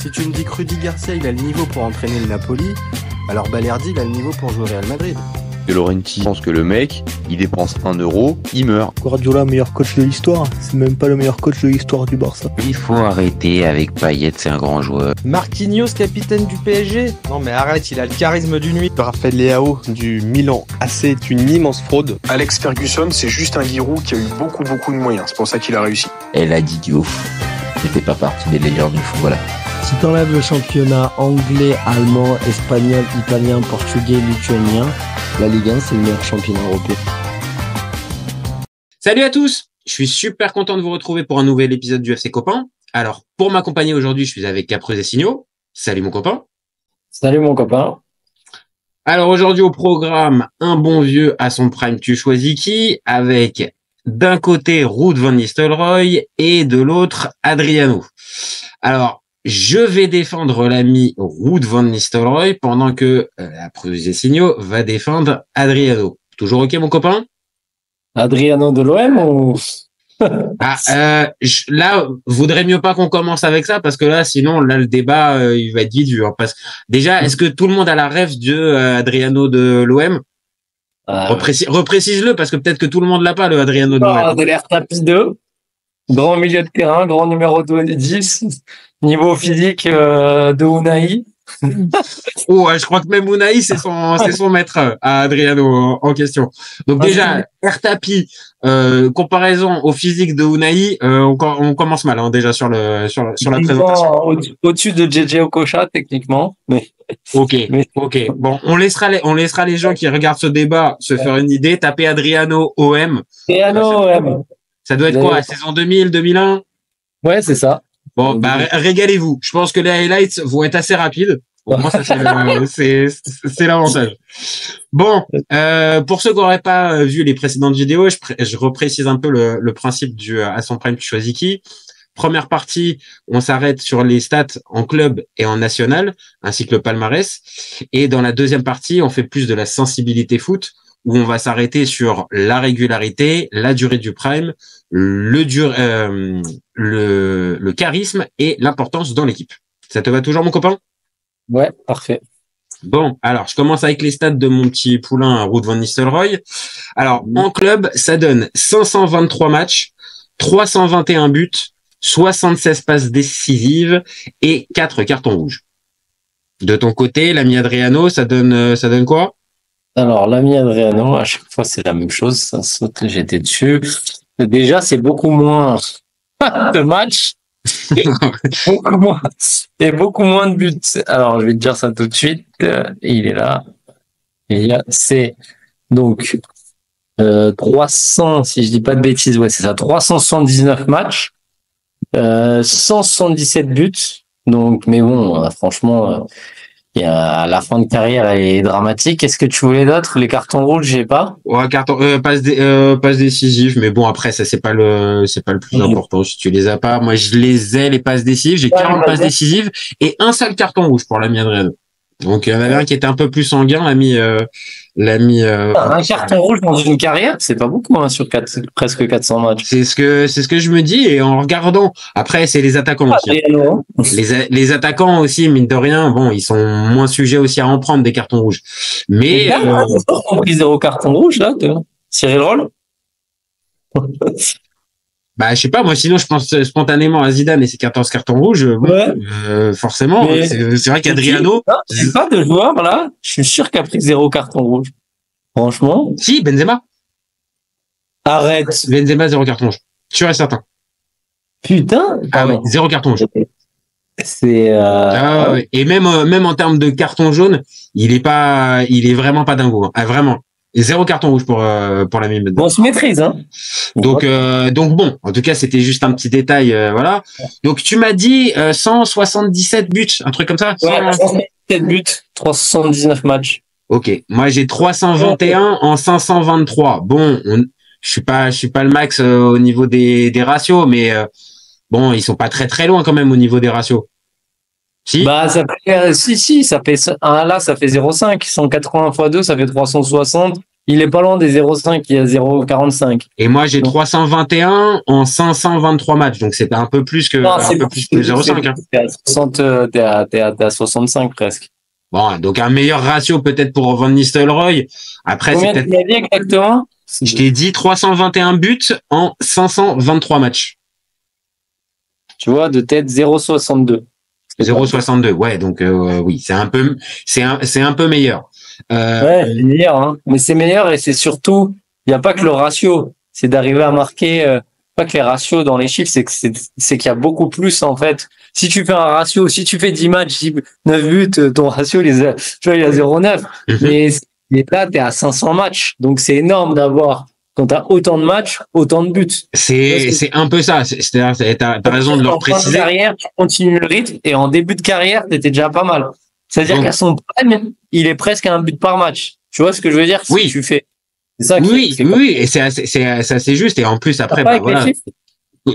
Si tu me dis que Rudy Garcia il a le niveau pour entraîner le Napoli, alors Balerdi il a le niveau pour jouer au Real Madrid. De Laurenti pense que le mec, il dépense 1 euro, il meurt. Guardiola, meilleur coach de l'histoire, c'est même pas le meilleur coach de l'histoire du Barça. Il faut arrêter avec Payet, c'est un grand joueur. Marquinhos, capitaine du PSG? Non mais arrête, il a le charisme d'une nuit. Raphaël Leao du Milan AC est une immense fraude. Alex Ferguson, c'est juste un guirou qui a eu beaucoup de moyens, c'est pour ça qu'il a réussi. Elle a dit Diouf, c'était pas partie des légendes du foot, voilà. Si t'enlèves le championnat anglais, allemand, espagnol, italien, portugais, lituanien, la Ligue 1 c'est le meilleur championnat européen. Salut à tous, je suis super content de vous retrouver pour un nouvel épisode du FC Copain. Alors, pour m'accompagner aujourd'hui, je suis avec Capreux et Signaux. Salut mon copain. Salut mon copain. Alors aujourd'hui au programme, un bon vieux à son prime, tu choisis qui? Avec d'un côté Ruud van Nistelrooy et de l'autre Adriano. Alors, je vais défendre l'ami Ruud van Nistelrooy pendant que Capreux et Signaux va défendre Adriano. Toujours ok mon copain? Adriano de l'OM ou... Là, vaudrait mieux pas qu'on commence avec ça parce que là, sinon, là, le débat, il va être vite dur. Parce déjà, est-ce que tout le monde a la ref de Adriano de l'OM? Reprécise-le parce que peut-être que tout le monde l'a pas, le Adriano de l'OM. De l'air rapide, grand milieu de terrain, grand numéro 10, niveau physique de Unai. Oh, je crois que même Unai, c'est son maître à Adriano en question. Donc déjà, air tapis, comparaison au physique de Unai, on commence mal, hein, déjà sur la présentation. Au-dessus de JJ Okocha, techniquement. Mais... Ok. Bon, on laissera les gens qui regardent ce débat se faire une idée. Taper Adriano OM. OM. Ça doit être quoi, saison 2000, 2001? Ouais, c'est ça. Bon, bah, régalez-vous. Je pense que les highlights vont être assez rapides. Au moins, ça, c'est l'avantage. Bon, pour ceux qui n'auraient pas vu les précédentes vidéos, je reprécise un peu le principe du à son prime, tu choisis qui. Première partie, on s'arrête sur les stats en club et en national, ainsi que le palmarès. Et dans la deuxième partie, on fait plus de la sensibilité foot, où on va s'arrêter sur la régularité, la durée du prime, le charisme et l'importance dans l'équipe. Ça te va toujours, mon copain? Ouais, parfait. Bon, alors, je commence avec les stats de mon petit poulain Ruud van Nistelrooy. Alors, en club, ça donne 523 matchs, 321 buts, 76 passes décisives et 4 cartons rouges. De ton côté, l'ami Adriano, ça donne quoi? Alors, l'ami Adriano, à chaque fois, c'est la même chose. Ça saute, j'étais dessus. Déjà, c'est beaucoup moins de matchs. beaucoup moins de buts. Alors, je vais te dire ça tout de suite. Il est là. C'est donc 300, si je dis pas de bêtises, ouais, c'est ça, 379 matchs, 177 buts. Donc, mais bon, franchement, la fin de carrière est dramatique. Est-ce que tu voulais d'autres? Les cartons rouges, j'ai pas. Ouais, passe décisive, mais bon, après, ça, c'est pas le plus important. Si tu les as pas, moi, je les ai, les passes décisives. J'ai 40 passes décisives et un seul carton rouge pour l'ami Adriano. Donc, il y en avait un qui était un peu plus sanguin, l'ami, un carton rouge dans une carrière, c'est pas beaucoup, hein, sur presque 400 matchs. C'est ce que je me dis, et en regardant, après, c'est les attaquants aussi. Les attaquants aussi, mine de rien, bon, ils sont moins sujets aussi à en prendre des cartons rouges. Mais, on pris 0 carton rouge, là, Cyril Roll? Bah, je sais pas, moi, sinon, je pense spontanément à Zidane et ses 14 cartons rouges. Ouais. Forcément. Mais c'est vrai qu'Adriano. J'ai pas de joueur, là. Je suis sûr qu'il a pris 0 carton rouge. Franchement. Si, Benzema. Arrête. Benzema, 0 carton rouge. Sûr et certain. Putain. Ah ouais, 0 carton rouge. C'est, ouais. Et même en termes de carton jaune, il est vraiment pas dingo. Hein. Ah, vraiment. Et 0 carton rouge pour l'ami Benzema. Bon, on se maîtrise, hein. Donc bon, en tout cas, c'était juste un petit détail, voilà. Donc tu m'as dit 177 buts, un truc comme ça. Ouais, 177 buts, 379 matchs. Ok, moi j'ai 321 en 523. Bon, je suis pas le max au niveau des ratios, mais bon, ils sont pas très très loin quand même au niveau des ratios. Si. Bah ça fait ça fait 1 là, ça fait 0,5. 180 x 2, ça fait 360. il est pas loin des 0,5, il y a 0,45. Et moi, j'ai 321 en 523 matchs. Donc, c'est un peu plus que, Non, un peu plus que 0,5. Hein. T'es à 60, t'es à 65 presque. Bon, donc un meilleur ratio peut-être pour Van Nistelrooy. Après, Combien c'est tu peut-être. m'as dit exactement? Je t'ai dit 321 buts en 523 matchs. Tu vois, de tête 0,62. 0,62. Ouais, donc oui, c'est un peu meilleur. Ouais, c'est meilleur, hein. Mais c'est meilleur et c'est surtout, il n'y a pas que le ratio. C'est d'arriver à marquer, pas que les ratios dans les chiffres, c'est qu'il y a beaucoup plus, en fait. Si tu fais un ratio, si tu fais 10 matchs, 9 buts, ton ratio, tu vois, il est à 0,9. Mais là, t'es à 500 matchs. Donc, c'est énorme d'avoir, quand t'as autant de matchs, autant de buts. C'est un peu ça. C'est-à-dire, t'as raison de le préciser. En carrière, tu continues le rythme et en début de carrière, t'étais déjà pas mal. C'est-à-dire Donc, qu'à son prime, il est presque à un but par match. Tu vois ce que je veux dire? Oui. Si tu fais. C'est ça Oui, et c'est assez juste. Et en plus, après, bah, voilà.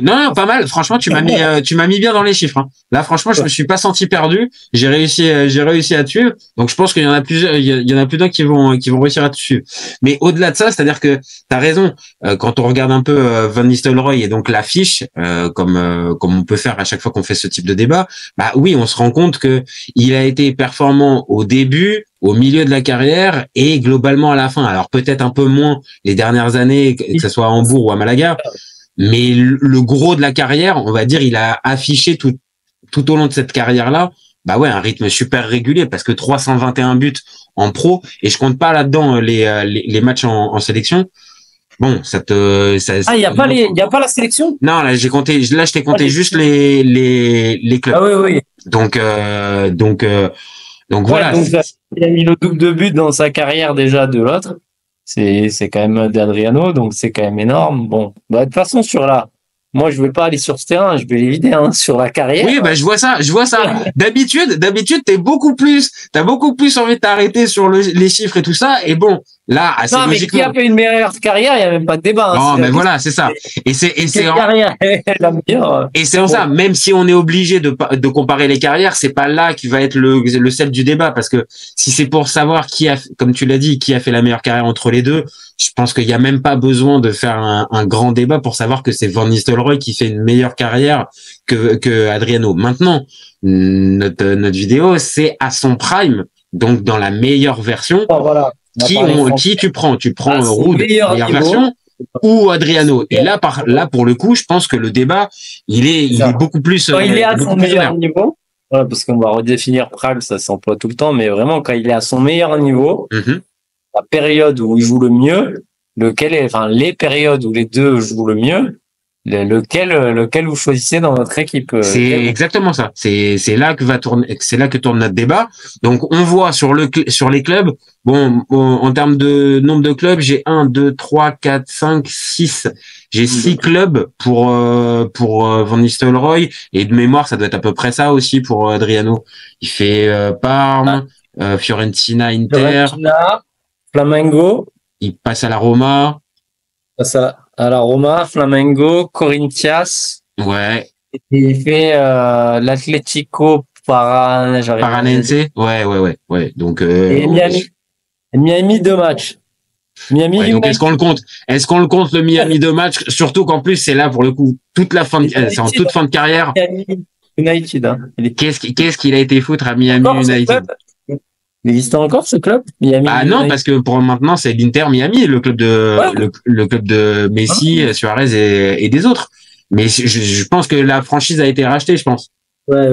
Non, pas mal. Franchement, tu m'as mis bien dans les chiffres. Hein. Là, franchement, je me suis pas senti perdu. J'ai réussi à te suivre. Donc, je pense qu'il y en a plusieurs, il y en a plus d'un qui vont réussir à te suivre. Mais au-delà de ça, c'est-à-dire que t'as raison. Quand on regarde un peu Van Nistelrooy et donc l'affiche, comme on peut faire à chaque fois qu'on fait ce type de débat, bah oui, on se rend compte que il a été performant au début, au milieu de la carrière et globalement à la fin. Alors peut-être un peu moins les dernières années, que ce soit à Hambourg ou à Malaga. Mais le gros de la carrière, on va dire, il a affiché tout au long de cette carrière-là, bah ouais, un rythme super régulier parce que 321 buts en pro et je compte pas là-dedans les matchs en sélection. Bon, il y a pas la sélection? Non, là je t'ai compté juste les clubs. Ah oui. Donc voilà. Donc il a mis le double de buts dans sa carrière déjà de l'autre. C'est quand même d'Adriano, donc c'est quand même énorme. Bon, bah, de toute façon, moi, je vais pas aller sur ce terrain, je vais l'éviter, hein, sur la carrière. Oui, bah, je vois ça. D'habitude, t'as beaucoup plus envie de t'arrêter sur les chiffres et tout ça. Et bon, là, assez non, mais logiquement. qui a fait une meilleure carrière, il y a même pas de débat. Non, mais voilà, c'est ça. Et c'est carrière la meilleure. Et c'est en ça, même si on est obligé de comparer les carrières, c'est pas là qui va être le sel du débat, parce que si c'est pour savoir comme tu l'as dit, qui a fait la meilleure carrière entre les deux, je pense qu'il y a même pas besoin de faire un grand débat pour savoir que c'est Van Nistelrooy qui fait une meilleure carrière que Adriano. Maintenant, notre vidéo, c'est à son prime, donc dans la meilleure version. Oh, voilà. Qui tu prends? Tu prends Ruud, meilleure version, ou Adriano. Et là, pour le coup, je pense que le débat, il est beaucoup plus. Quand il est à son meilleur niveau, voilà, parce qu'on va redéfinir prime, ça s'emploie tout le temps, mais vraiment, quand il est à son meilleur niveau, la période où il joue le mieux, les périodes où les deux jouent le mieux, lequel vous choisissez dans votre équipe? C'est exactement ça. C'est là que tourne notre débat. Donc on voit sur les clubs. Bon, en termes de nombre de clubs, j'ai 1, 2, 3, 4, 5, 6. J'ai 6 clubs pour Van Nistelrooy, et de mémoire, ça doit être à peu près ça aussi pour Adriano. Il fait Parme, Fiorentina, Inter. Flamengo. Il passe à la Roma. À la Roma, Flamengo, Corinthians. Ouais. Et il fait l'Atlético Paranense. Ouais. Donc et Miami 2 matchs. Miami. Ouais, donc est-ce qu'on le compte? Est-ce qu'on le compte, le Miami 2 matchs? Surtout qu'en plus c'est là pour le coup c'est en toute fin de carrière. Miami United. Hein. Qu'est-ce qu'il a été foutre à Miami United? Il existe encore ce club, Miami? Ah non, parce que pour maintenant c'est l'Inter Miami, le club de Messi, Suarez et des autres. Mais je pense que la franchise a été rachetée, je pense. Ouais.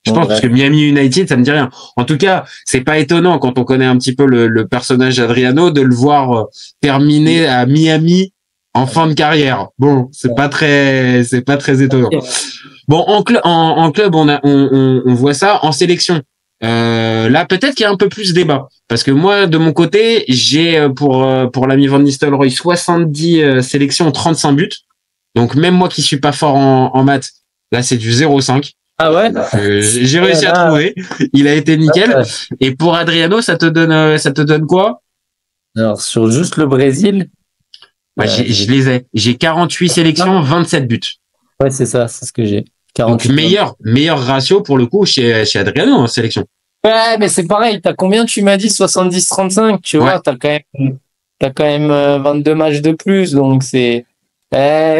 Je pense parce que Miami United, ça me dit rien. En tout cas, c'est pas étonnant quand on connaît un petit peu le personnage Adriano de le voir terminer à Miami en fin de carrière. Bon, c'est pas très étonnant. Bon, en club, on voit ça. En sélection, là peut-être qu'il y a un peu plus débat, parce que moi de mon côté j'ai pour l'ami Van Nistelrooy 70 sélections, 35 buts. Donc même moi qui suis pas fort en maths, là c'est du 0,5. Ah ouais. J'ai réussi à trouver. Il a été nickel. Et pour Adriano, ça te donne quoi? Alors sur juste le Brésil, je les ai. J'ai 48 sélections, 27 buts. Ouais, c'est ça, c'est ce que j'ai. 48. Donc meilleur ratio pour le coup chez Adriano en sélection. Ouais, mais c'est pareil. T'as combien, tu m'as dit? 70-35. Tu vois, t'as quand même t'as quand même 22 matchs de plus, donc c'est...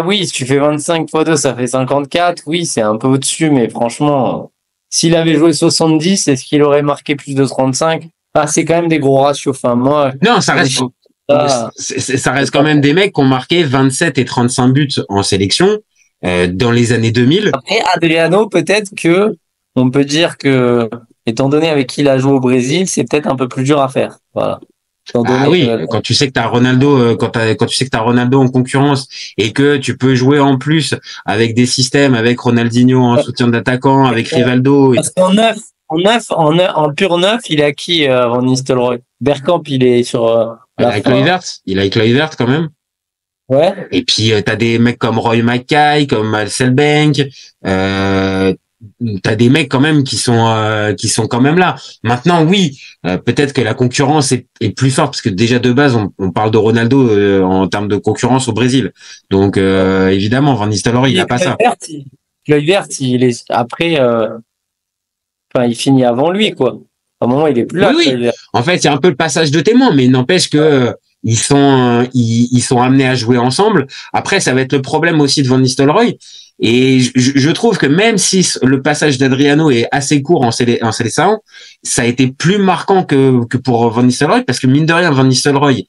oui, si tu fais 25 fois 2, ça fait 54. Oui, c'est un peu au-dessus, mais franchement, s'il avait joué 70, est-ce qu'il aurait marqué plus de 35? Ah, c'est quand même des gros ratios. Enfin, moi... Non, ça reste... Ça reste quand même des mecs qui ont marqué 27 et 35 buts en sélection dans les années 2000. Après, Adriano, peut-être que on peut dire que, étant donné avec qui il a joué au Brésil, c'est peut-être un peu plus dur à faire. Voilà. Ah oui, quand tu sais que t'as Ronaldo, quand tu sais que t'as Ronaldo en concurrence et que tu peux jouer en plus avec des systèmes, avec Ronaldinho en soutien d'attaquant, avec Rivaldo. Parce qu'en en pur neuf, il a qui Van Nistelrooy? Bergkamp, il est sur. Il a Kluivert quand même. Ouais. Et puis t'as des mecs comme Roy Mackay, comme Marcelbank. T'as des mecs quand même qui sont quand même là. Maintenant, oui, peut-être que la concurrence est plus forte parce que déjà de base on parle de Ronaldo en termes de concurrence au Brésil. Donc évidemment, Van Nistelrooy il a pas ça. Kluivert, il est après. Enfin, il finit avant lui, quoi. À un moment, il est plus là. Oui. En fait, il y a un peu le passage de témoin, mais il n'empêche que ils sont amenés à jouer ensemble. Après, ça va être le problème aussi de Van Nistelrooy. Et je trouve que même si le passage d'Adriano est assez court en Seleção, ça a été plus marquant que pour Van Nistelrooy, parce que mine de rien, Van Nistelrooy,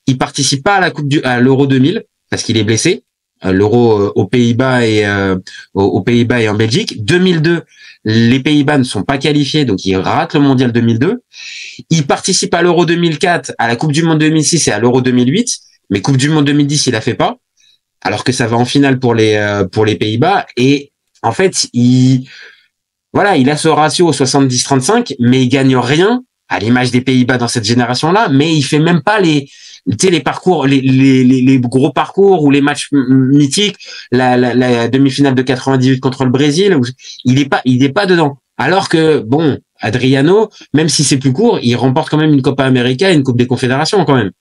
il participe pas à l'Euro 2000 parce qu'il est blessé. L'Euro aux Pays-Bas et en Belgique. 2002, les Pays-Bas ne sont pas qualifiés, donc il rate le Mondial 2002. Il participe à l'Euro 2004, à la Coupe du Monde 2006 et à l'Euro 2008, mais Coupe du Monde 2010, il la fait pas, alors que ça va en finale pour les Pays-Bas. Et en fait, il a ce ratio 70-35, mais il gagne rien, à l'image des Pays-Bas dans cette génération-là, mais il fait même pas les parcours, les gros parcours ou les matchs mythiques, la demi-finale de 98 contre le Brésil, il est pas dedans. Alors que, bon, Adriano, même si c'est plus court, il remporte quand même une Copa América et une Coupe des Confédérations quand même.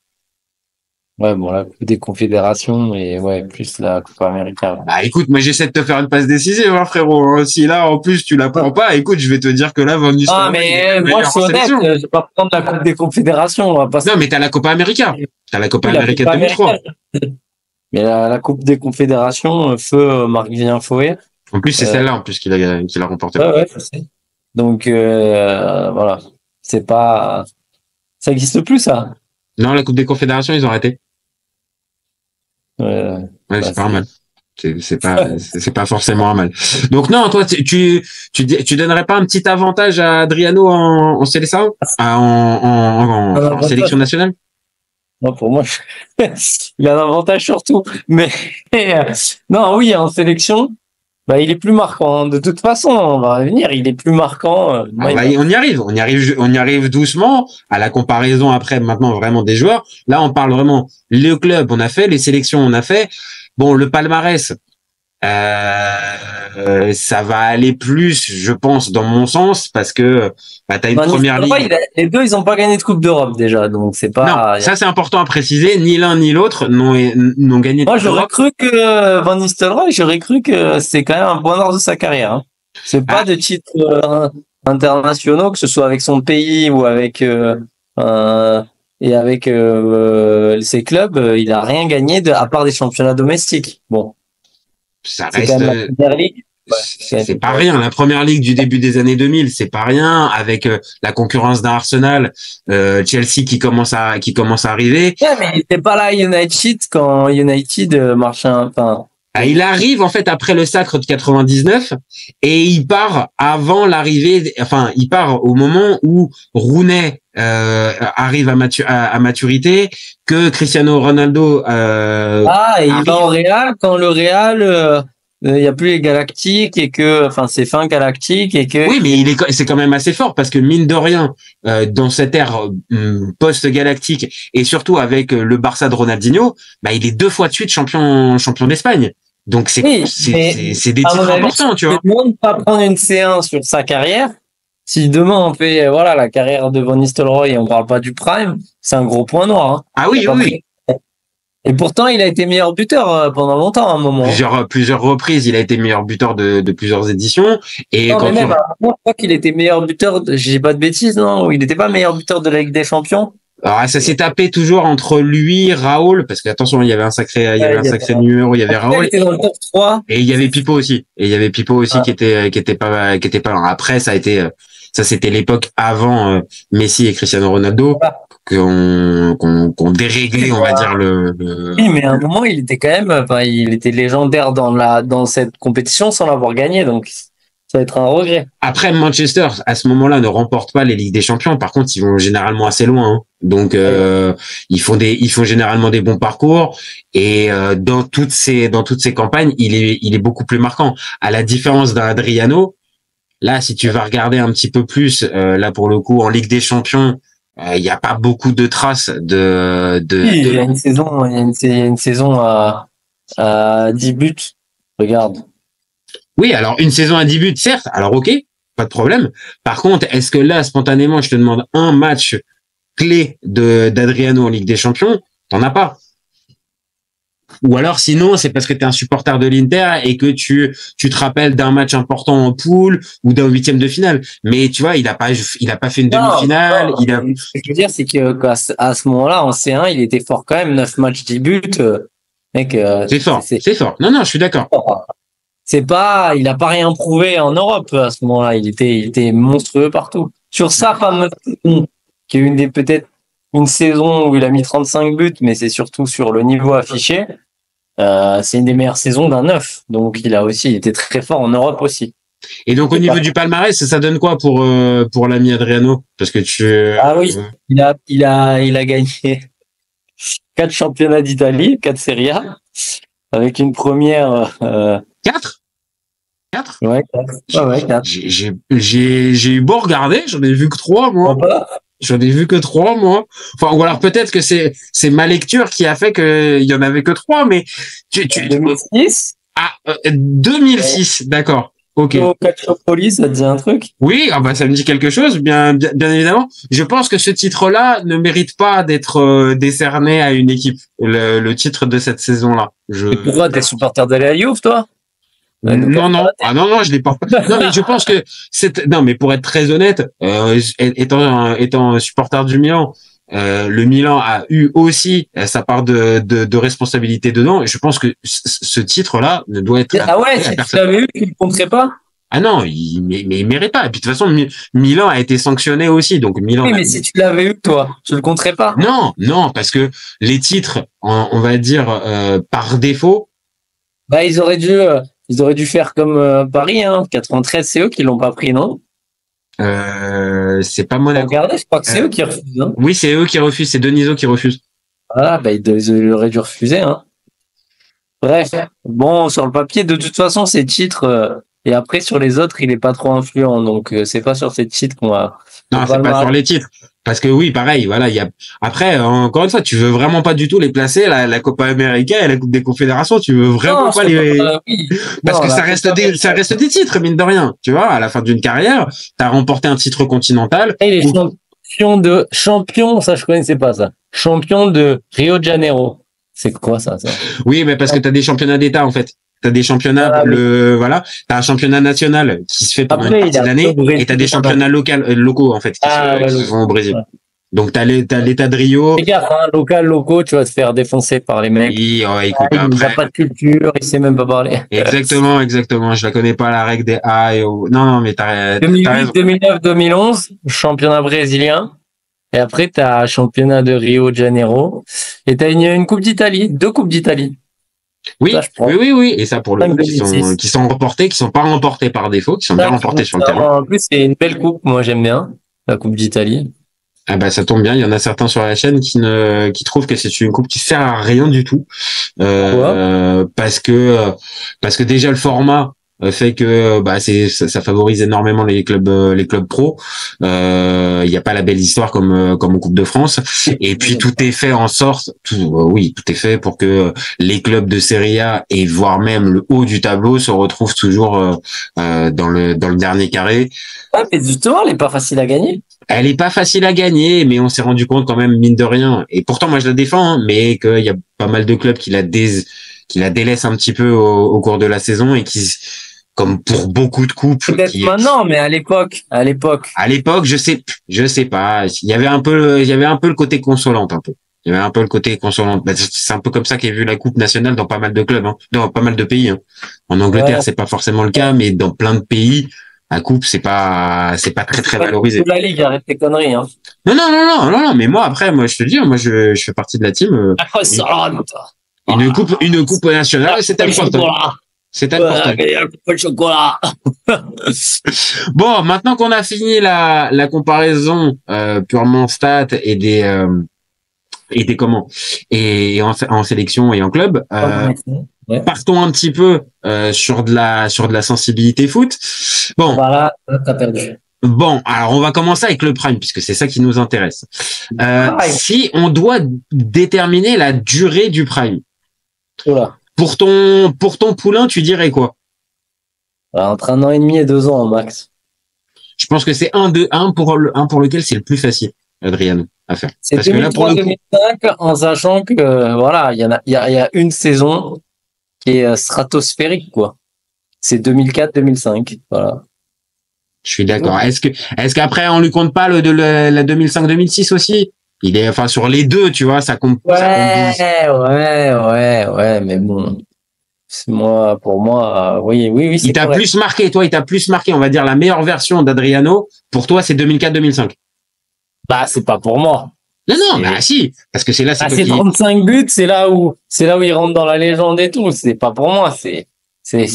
Ouais, bon, la Coupe des Confédérations et ouais, plus la Coupe américaine. Bah, écoute, moi, j'essaie de te faire une passe décisive, hein, frérot. Si là, en plus, tu la prends pas, écoute, je vais te dire que là, Van Nistelrooy. Ah, mais moi, je suis honnête, je vais pas prendre la Coupe des Confédérations, on va pas. Non, mais t'as la Copa América. T'as la Copa América de 2003. Mais la Coupe des Confédérations, feu Marc-Vivien Foé. En plus, c'est celle-là, en plus, qu'il a remporté. Ouais, je sais. Donc, voilà. C'est pas, ça existe plus, ça. Non, la Coupe des Confédérations, ils ont arrêté. Ouais, c'est pas un mal. C'est pas forcément un mal. Donc non, toi, tu donnerais pas un petit avantage à Adriano en Seleção, en sélection nationale? Non, pour moi, il a un avantage surtout. Mais non, oui, en sélection, bah, il est plus marquant. De toute façon, on va revenir. Il est plus marquant. On y arrive doucement à la comparaison après maintenant vraiment des joueurs. Là, on parle vraiment le club, on a fait les sélections, on a fait. Bon, le palmarès, ça va aller plus, je pense, dans mon sens, parce que t'as une première ligue. Les deux, ils ont pas gagné de Coupe d'Europe déjà, donc c'est pas. Non, ça c'est important à préciser. Ni l'un ni l'autre n'ont gagné. Moi, j'aurais cru que Van Nistelrooy, c'est quand même un point noir de sa carrière. Hein. C'est pas de titres internationaux, que ce soit avec son pays ou avec et avec ses clubs, il a rien gagné à part des championnats domestiques. Bon. Ça reste. Quand même la première ligue. Ouais, c'est pas rien. La première ligue du début des années 2000, c'est pas rien, avec la concurrence d'un Arsenal, Chelsea qui commence à arriver. Ouais, mais il était pas là à United quand United marchait enfin. Il arrive en fait après le sacre de 99 et il part avant l'arrivée, enfin il part au moment où Rooney arrive à maturité, que Cristiano Ronaldo il va au Real quand le Real il y a plus les Galactiques et que c'est fin Galactique et que oui, mais c'est quand même assez fort parce que mine de rien dans cette ère post-galactique et surtout avec le Barça de Ronaldinho, il est 2 fois de suite champion d'Espagne. Donc c'est des titres importants, tu vois. C'est bon de pas prendre une C1 sur sa carrière. Si demain on fait la carrière de Van Nistelrooy et on parle pas du prime, c'est un gros point noir. Hein. Ah oui, oui. Et pourtant, il a été meilleur buteur pendant longtemps, à un moment. Plusieurs reprises, il a été meilleur buteur de plusieurs éditions. Et non, je crois qu'il était meilleur buteur, j'ai pas de bêtises, non? Il n'était pas meilleur buteur de la Ligue des Champions? Alors, ça s'est tapé toujours entre lui, Raoul, parce que attention, il y avait un sacré numéro, il y avait Raoul. Il était dans le top 3. Et il y avait Pipo aussi. Qui était pas loin. Après, ça c'était l'époque avant Messi et Cristiano Ronaldo qu'on déréglé, on va dire Oui, mais à un moment, il était quand même, enfin, il était légendaire dans cette compétition sans l'avoir gagné, donc ça va être un regret. Après, Manchester, à ce moment-là, ne remporte pas les Ligues des Champions. Par contre, ils vont généralement assez loin, hein. Donc, ils font généralement des bons parcours. Et dans toutes ces campagnes, il est beaucoup plus marquant. À la différence d'un Adriano, là, si tu vas regarder un petit peu plus, là pour le coup, en Ligue des Champions, il n'y a pas beaucoup de traces de. Oui, il y a une saison à 10 buts. Regarde. Oui, alors une saison à 10 buts, certes. Alors ok, pas de problème. Par contre, est-ce que là, spontanément, je te demande un match clé d'Adriano en Ligue des Champions, t'en as pas. Ou alors sinon, c'est parce que tu es un supporter de l'Inter et que tu te rappelles d'un match important en poule ou d'un huitième de finale. Mais tu vois, il a pas fait une demi-finale. Ce que je veux dire, c'est qu'à ce moment-là, en C1, il était fort quand même. 9 matchs, 10 buts. Mec, c'est fort. Non, je suis d'accord. Il a pas rien prouvé en Europe à ce moment-là. Il était monstrueux partout. Sur sa fameuse saison, qui est peut-être une saison où il a mis 35 buts, mais c'est surtout sur le niveau affiché. C'est une des meilleures saisons d'un neuf. Donc, il était très fort en Europe aussi. Et donc, au niveau du palmarès, ça donne quoi pour l'ami Adriano? Parce que Ah oui, il a gagné 4 championnats d'Italie, 4 Serie A, avec une première, 4? Ouais, 4. J'ai eu beau regarder, j'en ai vu que 3, moi. J'en ai vu que 3, moi. Enfin, ou alors peut-être que c'est ma lecture qui a fait qu'il y en avait que 3, mais 2006? Ah, 2006, d'accord. Ok. Calciopoli, ça te dit un truc? Oui, ça me dit quelque chose, bien évidemment. Je pense que ce titre-là ne mérite pas d'être décerné à une équipe. Le titre de cette saison-là. Et pourquoi t'es supporter de la Juve, toi? Non. Ah non, je l'ai pas. Non, mais je pense que non, mais pour être très honnête, étant supporter du Milan, le Milan a eu aussi sa part de responsabilité dedans, et je pense que ce titre-là ne doit être. Ah ouais, si tu l'avais eu, tu ne compterais pas? Ah non, il mérite pas. Et puis de toute façon, Milan a été sanctionné aussi, donc Milan. Oui, mais si tu l'avais eu, toi, tu le compterais pas? Non, parce que les titres, on va dire par défaut. Bah, ils auraient dû faire comme Paris, hein. 93, c'est eux qui l'ont pas pris, non? C'est pas Monaco. Regardez, je crois que c'est eux qui refusent, hein. Oui, c'est eux qui refusent, c'est Denisot qui refuse. Ah, bah, ils auraient dû refuser, hein. Bref. Bon, sur le papier, de toute façon, ces titres, et après, sur les autres, il est pas trop influent, donc, c'est pas sur ces titres qu'on va. Non, c'est pas sur les titres. Parce que oui, pareil, voilà, après, encore une fois, tu veux vraiment pas du tout les placer, la Copa América et la Coupe des Confédérations, tu veux vraiment pas les, parce que ça reste des titres, mine de rien. Tu vois, à la fin d'une carrière, t'as remporté un titre continental. Et les champions, ça, je connaissais pas ça. Champion de Rio de Janeiro. C'est quoi, ça? Oui, mais parce que t'as des championnats d'État, en fait. T'as des championnats, t'as un championnat national qui se fait pendant une partie de l'année, et t'as des championnats locaux, en fait, qui se font au Brésil. Ouais. Donc, t'as l'État de Rio. Fais gaffe, hein, locaux, tu vas te faire défoncer par les mecs. Oui, écoute, il n'a pas de culture, il sait même pas parler. Exactement. Je la connais pas, la règle des A et O. Non, mais t'as 2008, 2009, 2011, championnat brésilien. Et après, t'as championnat de Rio de Janeiro. Et t'as une Coupe d'Italie, 2 Coupes d'Italie. Oui, oui. Et ça, pour le coup, qui sont remportés, qui sont pas remportés par défaut, qui sont bien remportés sur le terrain. En plus, c'est une belle coupe. Moi, j'aime bien la Coupe d'Italie. Ah bah, ça tombe bien. Il y en a certains sur la chaîne qui trouvent que c'est une coupe qui sert à rien du tout. Parce que déjà, le format fait que ça favorise énormément les clubs pro. Il y a pas la belle histoire comme en Coupe de France, et puis tout est fait en sorte tout est fait pour que les clubs de Serie A et voire même le haut du tableau se retrouvent toujours dans le dernier carré. Ah, mais justement, elle est pas facile à gagner. Elle est pas facile à gagner, mais on s'est rendu compte quand même, mine de rien, et pourtant moi je la défends, hein, mais qu'il y a pas mal de clubs qui la délaissent un petit peu au cours de la saison, et qui comme pour beaucoup de coupes. Peut-être maintenant, mais à l'époque. À l'époque, je sais pas. Il y avait un peu le côté consolante, un peu. Il y avait un peu le côté consolante. Bah, c'est un peu comme ça qu'est vu la coupe nationale dans pas mal de clubs, hein, dans pas mal de pays. Hein. En Angleterre, c'est pas forcément le cas, mais dans plein de pays, la coupe, c'est pas très valorisé. La Ligue, arrête tes conneries, hein. Non, mais moi, après, je te dis, moi, je fais partie de la team. Une coupe nationale, c'est important. C'est important. Bon, maintenant qu'on a fini la comparaison purement stats et des en sélection et en club, partons un petit peu sur de la sensibilité foot. Bon, voilà, t'as perdu. Bon, alors on va commencer avec le prime puisque c'est ça qui nous intéresse. Si on doit déterminer la durée du prime, voilà. Pour ton poulain, tu dirais quoi? Entre 1 an et demi et 2 ans max. Je pense que c'est un pour lequel c'est le plus facile, Adriano, à faire. C'est 2003-2005, en sachant que voilà, il y a une saison qui est stratosphérique, quoi. C'est 2004-2005, voilà. Je suis d'accord. Est-ce qu'après on lui compte pas la 2005-2006 aussi? Il est enfin sur les deux, tu vois, ça compte. Ouais, mais bon. Pour moi, oui. Il t'a plus marqué, on va dire la meilleure version d'Adriano. Pour toi, c'est 2004-2005. Bah, c'est pas pour moi. Non, bah si, parce que c'est là, c'est 35 buts, c'est là où il rentre dans la légende et tout. C'est pas pour moi, c'est très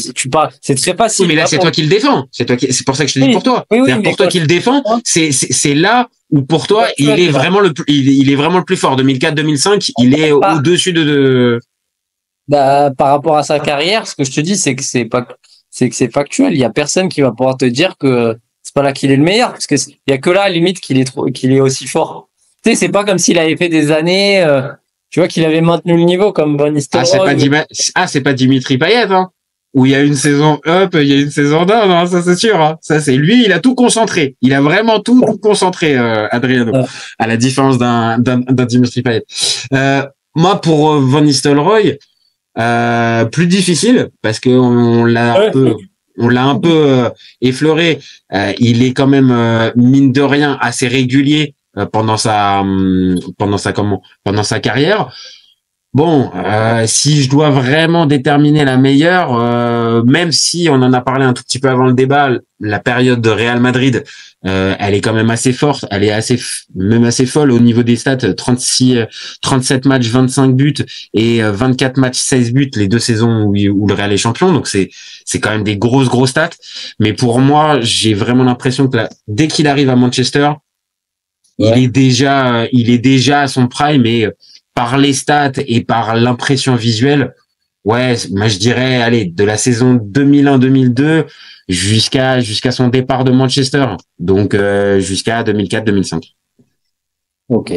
facile. Oui, mais là, c'est toi qui le défends. C'est pour ça que je te dis pour toi. Oui, pour toi qui le défends, c'est là où pour toi, il est vraiment le plus fort. 2004-2005, il est au-dessus de. Bah, par rapport à sa carrière, ce que je te dis, c'est que c'est factuel. Il y a personne qui va pouvoir te dire que c'est pas là qu'il est le meilleur, parce que il y a que là, à la limite, qu'il est aussi fort. Tu sais, c'est pas comme s'il avait fait des années, tu vois, qu'il avait maintenu le niveau comme Van Nistelrooy. C'est pas Dimitri Payet, hein. Où il y a une saison up, il y a une saison down, hein, ça c'est sûr. Hein. Ça c'est lui, il a tout concentré. Il a vraiment tout concentré, Adriano, à la différence d'un Dimitri Payet. Moi, pour Van Nistelrooy, plus difficile parce que on l'a un peu effleuré. Il est quand même mine de rien assez régulier pendant sa carrière. Bon, si je dois vraiment déterminer la meilleure, même si on en a parlé un tout petit peu avant le débat, la période de Real Madrid, elle est quand même assez forte, elle est assez folle au niveau des stats, 37 matchs, 25 buts et 24 matchs, 16 buts, les deux saisons où le Real est champion, donc c'est quand même des grosses stats. Mais pour moi, j'ai vraiment l'impression que dès qu'il arrive à Manchester, il est déjà à son prime et par les stats et par l'impression visuelle, moi je dirais, allez, de la saison 2001-2002 jusqu'à son départ de Manchester, donc jusqu'à 2004-2005. Ok.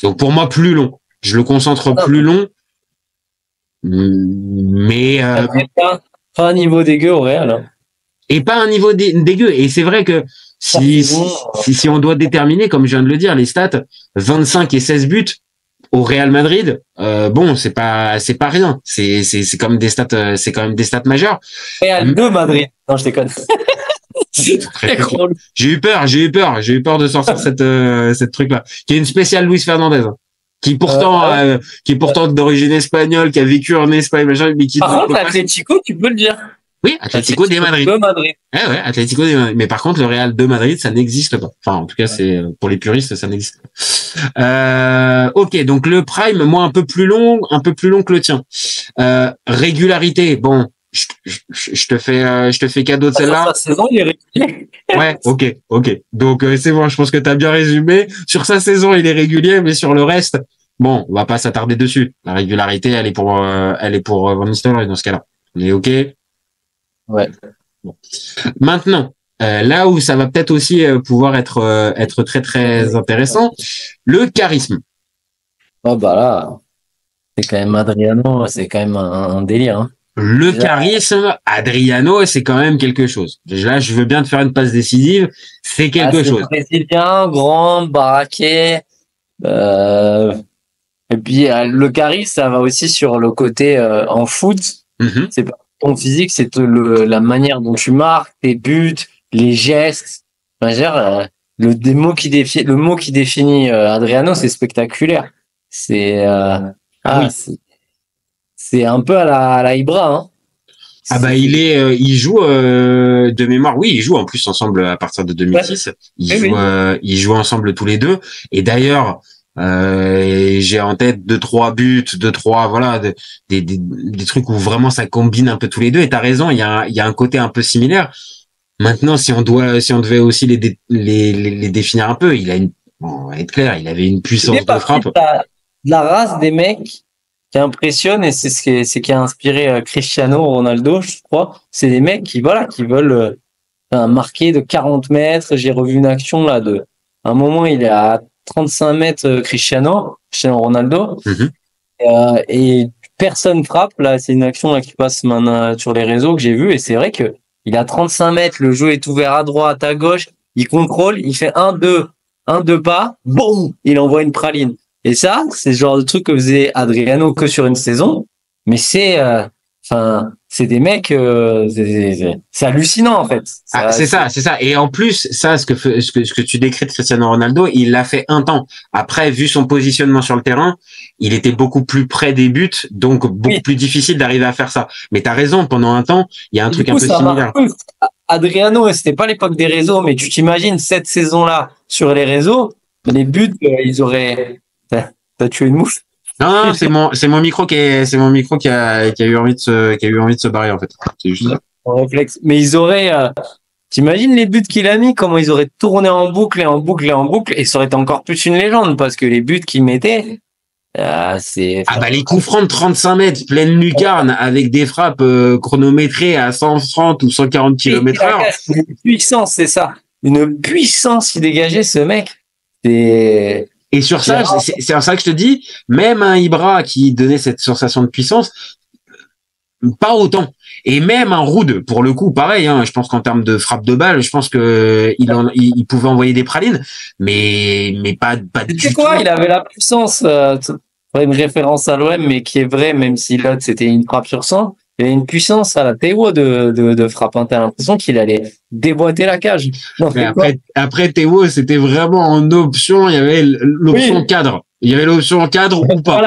Donc pour moi plus long, je le concentre plus long, mais pas un niveau dégueu au Real. Hein. Et pas un niveau dégueu. Et c'est vrai que si on doit déterminer, comme je viens de le dire, les stats, 25 et 16 buts. Au Real Madrid, bon, c'est pas rien. C'est quand même des stats majeures. Real de Madrid. Non, je déconne. J'ai eu peur de sortir cette truc-là. Qui est une spéciale Luis Fernandez, hein, qui est pourtant d'origine espagnole, qui a vécu en Espagne, machin, mais qui. Par contre, l'Atlético, tu peux le dire. Oui, Atlético de Madrid. Ouais, Atlético de Madrid. Mais par contre, le Real de Madrid, ça n'existe pas. Enfin, en tout cas, c'est pour les puristes, ça n'existe pas. Ok, donc le prime, moi, un peu plus long que le tien. Régularité, bon, je te fais cadeau de celle-là. Sa saison, il est régulier. Ouais, ok. Donc c'est bon, je pense que t'as bien résumé. Sur sa saison, il est régulier, mais sur le reste, bon, on va pas s'attarder dessus. La régularité, elle est pour Van Nistelrooy dans ce cas-là. On est ok. Ouais. Bon. Maintenant, là où ça va peut-être aussi pouvoir être très très intéressant, le charisme. Oh bah là, c'est quand même Adriano, c'est quand même un délire. Hein. Le charisme, Adriano, c'est quand même quelque chose. Là, je veux bien te faire une passe décisive, c'est quelque chose. Brésilien, grand, baraqué. Et puis le charisme, ça va aussi sur le côté en foot. Mm-hmm. C'est pas ton physique, c'est la manière dont tu marques, tes buts, les gestes. Enfin, je veux dire, le mot qui définit Adriano, c'est spectaculaire. C'est c'est un peu à la Ibra, hein. Ah bah il joue de mémoire, oui, ils jouent en plus ensemble à partir de 2006. Ils jouent ensemble tous les deux. Et d'ailleurs, j'ai en tête 2-3 buts, 2-3 voilà, des trucs où vraiment ça combine un peu tous les deux. Et t'as raison, il y a un côté un peu similaire. Maintenant, si on devait aussi les définir un peu, on va être clair, il avait une puissance de frappe. La race des mecs qui impressionne, et c'est ce qui a inspiré Cristiano Ronaldo, je crois. C'est des mecs qui veulent marquer de 40 mètres. J'ai revu une action là à un moment, il est à 35 mètres Cristiano Ronaldo, et personne frappe. Là, c'est une action là qui passe maintenant sur les réseaux que j'ai vu, et c'est vrai que il a 35 mètres, le jeu est ouvert à droite, à gauche, il contrôle, il fait un, deux pas, boum, il envoie une praline. Et ça, c'est le genre de truc que faisait Adriano que sur une saison, mais c'est des mecs, c'est hallucinant en fait. C'est ça. Et en plus, ça, ce que tu décris de Cristiano Ronaldo, il l'a fait un temps. Après, vu son positionnement sur le terrain, il était beaucoup plus près des buts, donc beaucoup plus difficile d'arriver à faire ça. Mais t'as raison, pendant un temps, il y a un truc un peu similaire. Adriano, c'était pas l'époque des réseaux, mais tu t'imagines cette saison-là sur les réseaux, les buts, ils auraient. T'as tué une mouche? Non, c'est mon micro qui a eu envie de se barrer, en fait. C'est juste ça. En réflexe. Mais ils auraient, t'imagines les buts qu'il a mis, comment ils auraient tourné en boucle et en boucle et en boucle, et ça aurait été encore plus une légende, parce que les buts qu'il mettait, les coups francs de 35 mètres, pleine lucarne, avec des frappes, chronométrées à 130 ou 140 km/h. Une puissance, c'est ça. Une puissance qui dégageait ce mec. Et sur ça, c'est ça que je te dis, même un Ibra qui donnait cette sensation de puissance, pas autant. Et même un Ruud, pour le coup, pareil, hein, je pense qu'en termes de frappe de balle, je pense que il pouvait envoyer des pralines, mais pas du tout. Tu sais quoi, il avait la puissance, une référence à l'OM, mais qui est vraie, même si l'autre c'était une frappe sur 100. Il y avait une puissance à la Théo de frappe. T'as l'impression qu'il allait déboîter la cage. Non, mais après Théo, c'était vraiment en option. Il y avait l'option cadre. Il y avait l'option cadre ou pas.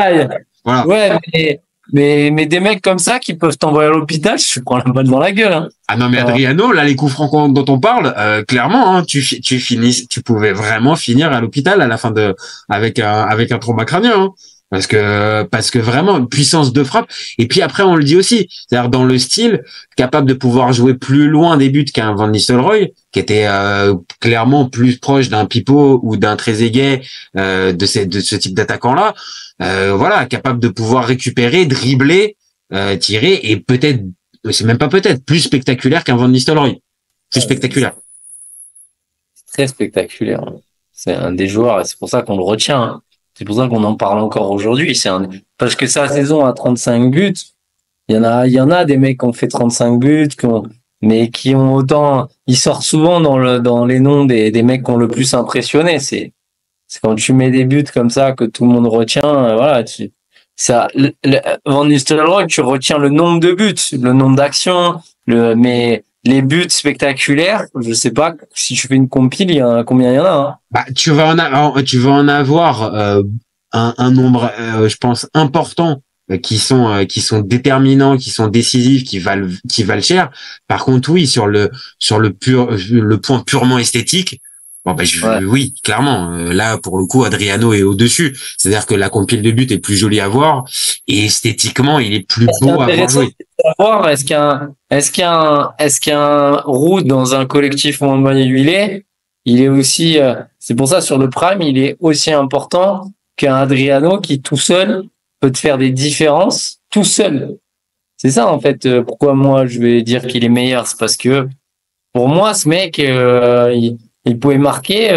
Voilà. Ouais, mais des mecs comme ça qui peuvent t'envoyer à l'hôpital, je prends la balle dans la gueule. Hein. Ah non, mais Adriano, là, les coups francs dont on parle, clairement, hein, tu pouvais vraiment finir à l'hôpital à la fin avec un trauma crânien. Hein. Parce que vraiment puissance de frappe, et puis après on le dit aussi, c'est-à-dire dans le style capable de pouvoir jouer plus loin des buts qu'un Van Nistelrooy qui était clairement plus proche d'un Pipo ou d'un Trezeguet, de ce type d'attaquant là, voilà, capable de pouvoir récupérer, dribbler, tirer, et peut-être, c'est même pas peut-être, plus spectaculaire qu'un Van Nistelrooy, plus spectaculaire. Très spectaculaire. C'est un des joueurs, et c'est pour ça qu'on le retient. Hein. C'est pour ça qu'on en parle encore aujourd'hui. Parce que sa saison à 35 buts, il y en a des mecs qui ont fait 35 buts, mais qui ont autant, ils sortent souvent dans les noms des mecs qui ont le plus impressionné. C'est quand tu mets des buts comme ça que tout le monde retient, voilà, Van Nistelrooy, tu retiens le nombre de buts, le nombre d'actions, mais les buts spectaculaires, je sais pas si tu fais une compile, combien il y en a. Hein. Bah, tu vas en avoir un nombre, je pense, important qui sont déterminants, qui sont décisifs, qui valent cher. Par contre, oui, sur le point purement esthétique. Bon, oui, clairement. Là, pour le coup, Adriano est au-dessus. C'est-à-dire que la compile de but est plus jolie à voir et esthétiquement, il est plus beau à voir jouer. Est-ce qu'il y a un Ruud dans un collectif où on il est aussi, c'est pour ça sur le prime, il est aussi important qu'un Adriano qui tout seul peut te faire des différences tout seul. C'est ça, en fait, pourquoi moi je vais dire qu'il est meilleur. C'est parce que pour moi, ce mec, il pouvait marquer,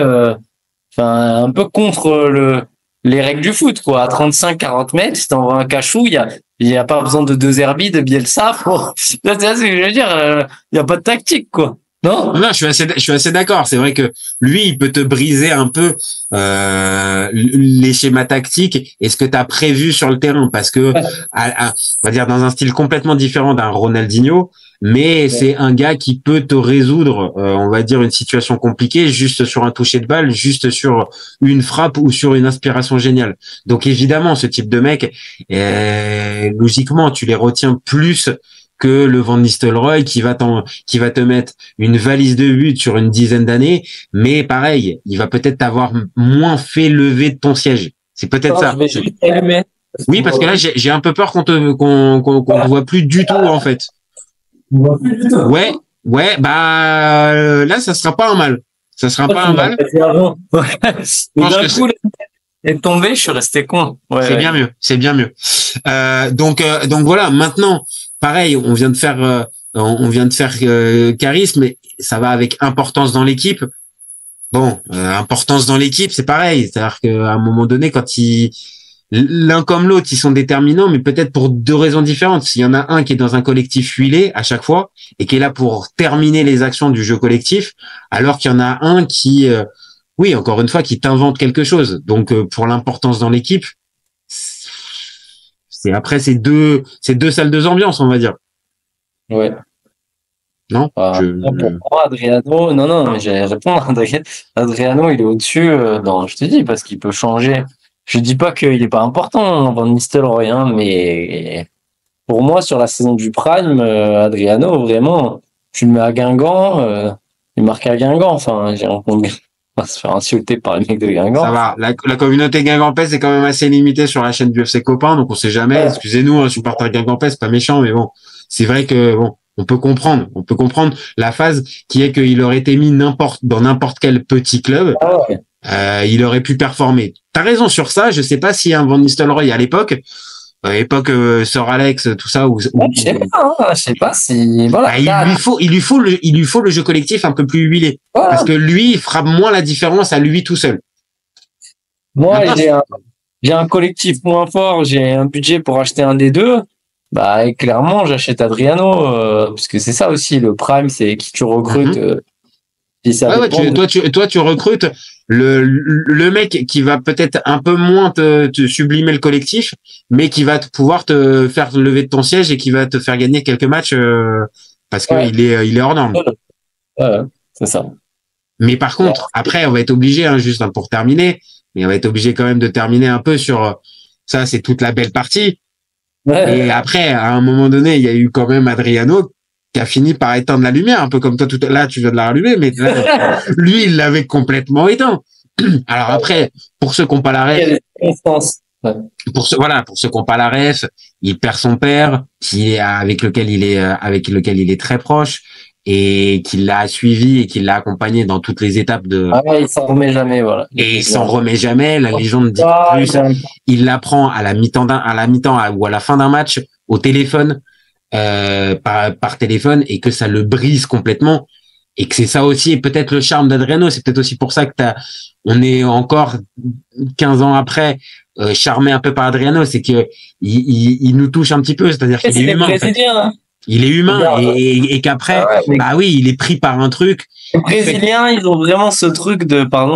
un peu contre les règles du foot, quoi. À 35-40 mètres, si t'envoies un cachou, il y a pas besoin de deux Zerbi, de Bielsa. Là, c'est ça ce que je veux dire. Il y a pas de tactique, quoi. Non? Non, je suis assez d'accord. C'est vrai que lui, il peut te briser un peu les schémas tactiques et ce que tu as prévu sur le terrain, parce que on va dire dans un style complètement différent d'un Ronaldinho, mais c'est un gars qui peut te résoudre, on va dire, une situation compliquée juste sur un toucher de balle, juste sur une frappe ou sur une inspiration géniale. Donc évidemment, ce type de mec, logiquement, tu les retiens plus que le Van Nistelrooy qui va te mettre une valise de buts sur une dizaine d'années, mais pareil, il va peut-être t'avoir moins fait lever de ton siège. C'est peut-être ça. Oui, parce que là, j'ai un peu peur qu'on te voit plus du tout, en fait. Ouais, là, ça sera pas un mal. Ça sera pas un mal. D'un coup, est tombé, je suis resté con. Ouais, c'est bien mieux. C'est bien mieux. Donc voilà. Maintenant, pareil, on vient de faire charisme, mais ça va avec importance dans l'équipe. Bon, importance dans l'équipe, c'est pareil. C'est-à-dire qu'à un moment donné, l'un comme l'autre, ils sont déterminants, mais peut-être pour deux raisons différentes. S'il y en a un qui est dans un collectif huilé à chaque fois et qui est là pour terminer les actions du jeu collectif, alors qu'il y en a un qui, oui, encore une fois, qui t'invente quelque chose. Donc, pour l'importance dans l'équipe, c'est deux salles, deux ambiances, on va dire. Ouais. Non, pour moi, Adriano, non, mais j'allais répondre. Adriano, il est au-dessus. Non, je te dis, parce qu'il peut changer. Je dis pas qu'il est pas important, Van Nistelrooy, mais pour moi, sur la saison du Prime, Adriano, vraiment, tu le mets à Guingamp, il marque à Guingamp. Enfin, on va se faire insulter par les mecs de Guingamp. Ça va. La communauté guingampaise est quand même assez limitée sur la chaîne du FC Copain, donc on sait jamais. Ouais. Excusez-nous, un supporter guingampais, c'est pas méchant, mais bon, c'est vrai que bon, on peut comprendre la phase qui est qu'il aurait été mis dans n'importe quel petit club. Ah ouais. Il aurait pu performer. T'as raison sur ça. Je sais pas si un Van Nistelrooy à l'époque, Sir Alex, tout ça, je sais pas si voilà. Il lui faut le jeu collectif un peu plus huilé, parce que lui, il fera moins la différence à lui tout seul. Moi, j'ai un collectif moins fort, j'ai un budget pour acheter un des deux. Bah, clairement, j'achète Adriano, parce que c'est ça aussi le prime, c'est qui tu recrutes. Toi, tu recrutes le mec qui va peut-être un peu moins te sublimer le collectif, mais qui va pouvoir te faire lever de ton siège et qui va te faire gagner quelques matchs parce que il est hors norme. Ouais, c'est ça. Mais par contre, après, on va être obligé, pour terminer, mais on va être obligé quand même de terminer un peu sur ça. C'est toute la belle partie. Ouais. Et après, à un moment donné, il y a eu quand même Adriano qui a fini par éteindre la lumière, un peu comme toi là, tu viens de la rallumer, mais là, lui, il l'avait complètement éteint. Alors après, pour ceux qui n'ont pas la ref, pour ceux qui n'ont pas la ref, il perd son père, avec lequel il est très proche et qui l'a suivi et qui l'a accompagné dans toutes les étapes de. Ah ouais, il s'en remet jamais, voilà. Et il s'en remet jamais. La légende dit plus. Il l'apprend à la mi-temps ou à la fin d'un match au téléphone. Par téléphone, et que ça le brise complètement, et que c'est ça aussi, et peut-être le charme d'Adriano, c'est peut-être aussi pour ça que on est encore 15 ans après charmé un peu par Adriano, c'est que il nous touche un petit peu, c'est-à-dire qu'il est humain en fait. Il est humain et qu'après il est pris par un truc. Les Brésiliens, ils ont vraiment ce truc de pas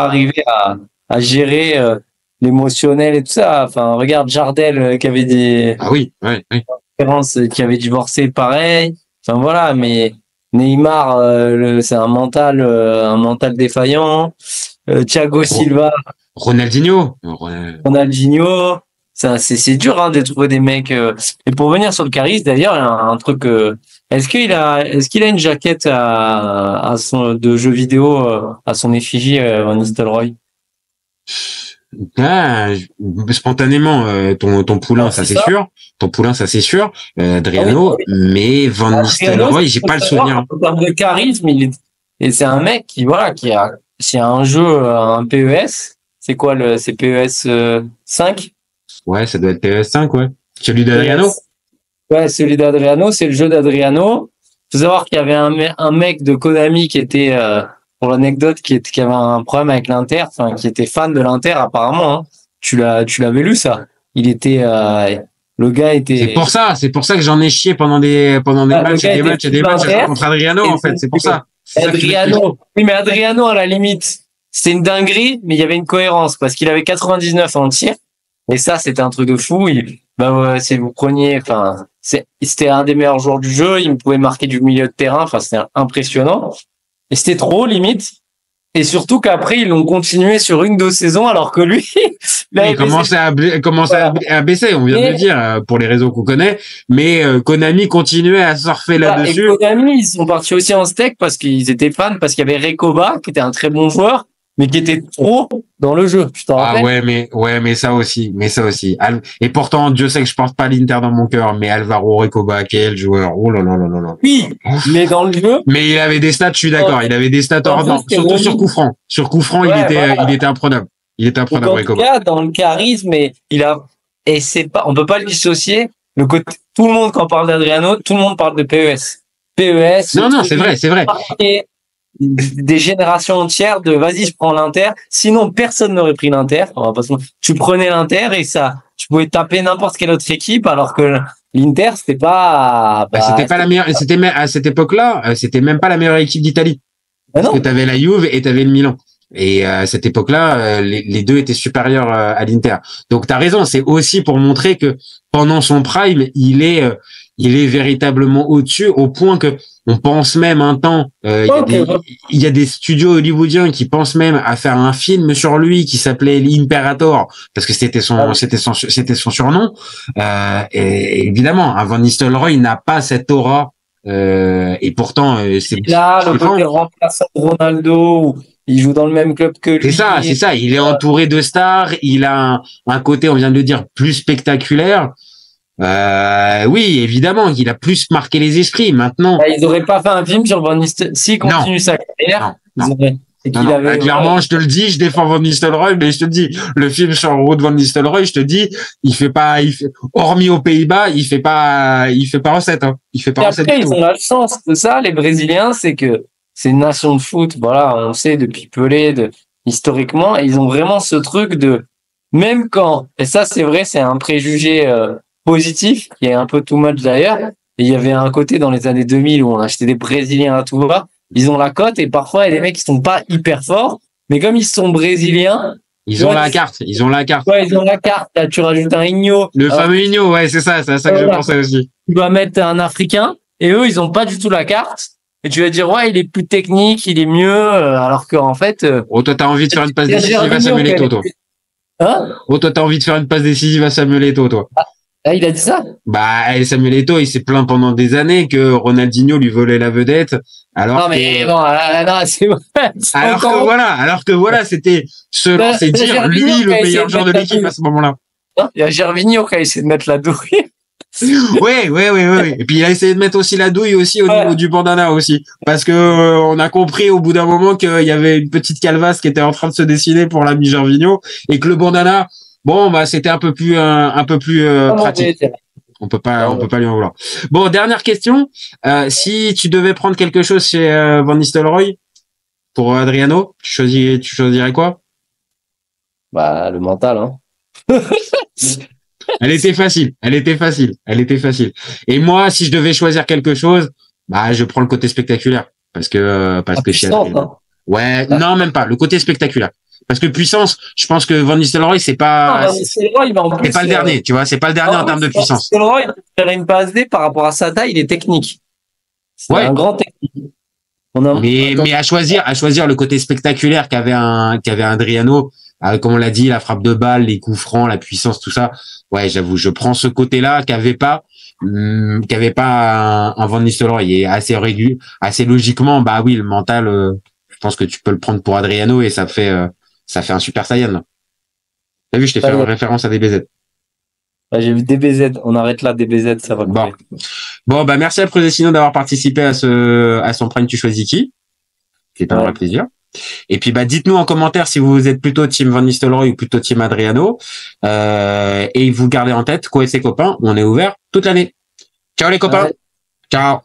arriver à gérer l'émotionnel et tout ça. Enfin, regarde Jardel qui avait des qui avait divorcé, pareil. Enfin voilà, mais Neymar, c'est un mental défaillant. Thiago Silva, Ronaldinho, ça c'est dur de trouver des mecs. Et pour venir sur le charisme, d'ailleurs, il y a un truc. Est-ce qu'il a une jaquette de jeu vidéo à son effigie, Van Nistelrooy? Spontanément, ton poulain, ça c'est sûr. Ton poulain, ça c'est sûr. Adriano, mais Van Nistelrooy, j'ai pas le souvenir. En termes de charisme, et c'est un mec qui s'il y a un jeu, un PES, c'est quoi c'est PES 5? Ouais, ça doit être PES 5, ouais. Celui d'Adriano? Ouais, celui d'Adriano, c'est le jeu d'Adriano. Faut savoir qu'il y avait un mec de Konami qui était, pour l'anecdote, qui avait un problème avec l'Inter, enfin, qui était fan de l'Inter, apparemment, hein. Tu l'avais lu, ça? Il était, Le gars était. C'est pour ça que j'en ai chié pendant des matchs et des matchs contre Adriano, en fait. C'est pour ça. Adriano. Oui, mais Adriano, à la limite, c'était une dinguerie, mais il y avait une cohérence parce qu'il avait 99 en tir. Et ça, c'était un truc de fou. Si vous preniez, c'était un des meilleurs joueurs du jeu. Il pouvait marquer du milieu de terrain. Enfin, c'était impressionnant. Et c'était trop, limite. Et surtout qu'après, ils l'ont continué sur 1-2 saisons, alors que lui, il commençait à baisser, on vient de le dire, pour les réseaux qu'on connaît. Mais Konami continuait à surfer là-dessus. Et Konami, ils sont partis aussi en steak parce qu'ils étaient fans, parce qu'il y avait Rekoba, qui était un très bon joueur, mais qui était trop dans le jeu. Tu t'en rappelles? mais ça aussi. Et pourtant, Dieu sait que je porte pas l'Inter dans mon cœur, mais Alvaro Recoba, quel joueur. Oh là là là là là. Oui, mais dans le jeu. Mais il avait des stats, je suis d'accord. Il avait des stats hors normes, surtout sur coup franc. Sur coup franc, il était imprenable. Il était imprenable, Recoba. Dans le charisme, on peut pas le dissocier. Le côté, tout le monde, quand on parle d'Adriano, tout le monde parle de PES. PES. Non, c'est vrai. Et des générations entières de vas-y, je prends l'Inter. Sinon, personne n'aurait pris l'Inter. Tu prenais l'Inter et tu pouvais taper n'importe quelle autre équipe, alors que l'Inter, c'était pas la meilleure, à cette époque-là, c'était même pas la meilleure équipe d'Italie. Parce que t'avais la Juve et t'avais le Milan. Et à cette époque-là, les deux étaient supérieurs à l'Inter. Donc t'as raison, c'est aussi pour montrer que pendant son prime, il est véritablement au-dessus, au point que on pense même un temps, il y a des studios hollywoodiens qui pensent même à faire un film sur lui qui s'appelait l'Imperator, parce que c'était son surnom. Et évidemment, un Van Nistelrooy n'a pas cette aura, et pourtant c'est là le côté remplaçant de Ronaldo. Il joue dans le même club que lui. C'est ça. Il est entouré de stars. Il a un côté, on vient de le dire, plus spectaculaire. Oui, évidemment, il a plus marqué les esprits. Maintenant, ils n'auraient pas fait un film sur Van Nistelrooy. S'il continue sa carrière, clairement, je te le dis, je défends Van Nistelrooy, mais je te dis, le film sur Ruud Van Nistelrooy, je te dis, hormis aux Pays-Bas, il fait pas recette, hein. Il fait pas recette. Après, ils ont la chance de ça, les Brésiliens, c'est que c'est une nation de foot, voilà, on sait depuis Pelé, historiquement, et ils ont vraiment ce truc de, même quand, et ça c'est vrai, c'est un préjugé positif, qui est un peu too much d'ailleurs, et il y avait un côté dans les années 2000 où on achetait des Brésiliens à tout va, ils ont la cote, et parfois il y a des mecs qui sont pas hyper forts, mais comme ils sont brésiliens, ils ont la carte. Ouais, ils ont la carte. Là, tu rajoutes un Igno. Le fameux Igno, ouais, c'est ça que je pensais aussi. Tu dois mettre un Africain, et eux, ils ont pas du tout la carte. Et tu vas dire, ouais, il est plus technique, il est mieux, alors qu'en fait... toi, t'as envie de faire une passe décisive à Samuel Eto'o, toi. Hein? Toi, t'as envie de faire une passe décisive à Samuel Eto'o, toi. Ah, il a dit ça? Samuel Eto'o, il s'est plaint pendant des années que Ronaldinho lui volait la vedette. Non, c'est vrai. Alors que voilà, c'était, selon ses dires, lui, le meilleur joueur de l'équipe à ce moment-là. Il y a Gervinho qui a essayé de mettre la douille. Ouais. Et puis il a essayé de mettre aussi la douille aussi au niveau du bandana aussi, parce que on a compris au bout d'un moment qu'il y avait une petite calvasse qui était en train de se dessiner pour l'ami Gervinho, et que le bandana, c'était un peu plus pratique. On peut pas lui en vouloir. Bon, dernière question. Si tu devais prendre quelque chose chez Van Nistelrooy pour Adriano, tu choisirais quoi? Le mental, hein. Elle était facile. Et moi, si je devais choisir quelque chose, je prends le côté spectaculaire. Parce que non, même pas. Le côté spectaculaire. Parce que puissance, je pense que Van Nistelrooy, c'est pas le dernier, tu vois, c'est pas le dernier en termes de puissance. Van Nistelrooy, il a une passe D par rapport à sa taille, il est technique. C'est un grand technique. Mais à choisir le côté spectaculaire qu'avait un Adriano, comme on l'a dit, la frappe de balle, les coups francs, la puissance, tout ça. Ouais, j'avoue, je prends ce côté-là qu'avait pas un Van Nistelrooy. Et assez logiquement, oui, le mental, je pense que tu peux le prendre pour Adriano, et ça fait un Super Saiyan, là. T'as vu, je t'ai fait une référence à DBZ. J'ai vu DBZ, on arrête là, DBZ, ça va. Bon, merci à Prozessino d'avoir participé à son Prime Tu choisis qui. C'est un vrai plaisir. Et puis, dites-nous en commentaire si vous êtes plutôt team Van Nistelrooy ou plutôt team Adriano. Et vous gardez en tête, quoi et ses copains, on est ouvert toute l'année. Ciao les copains. Ciao.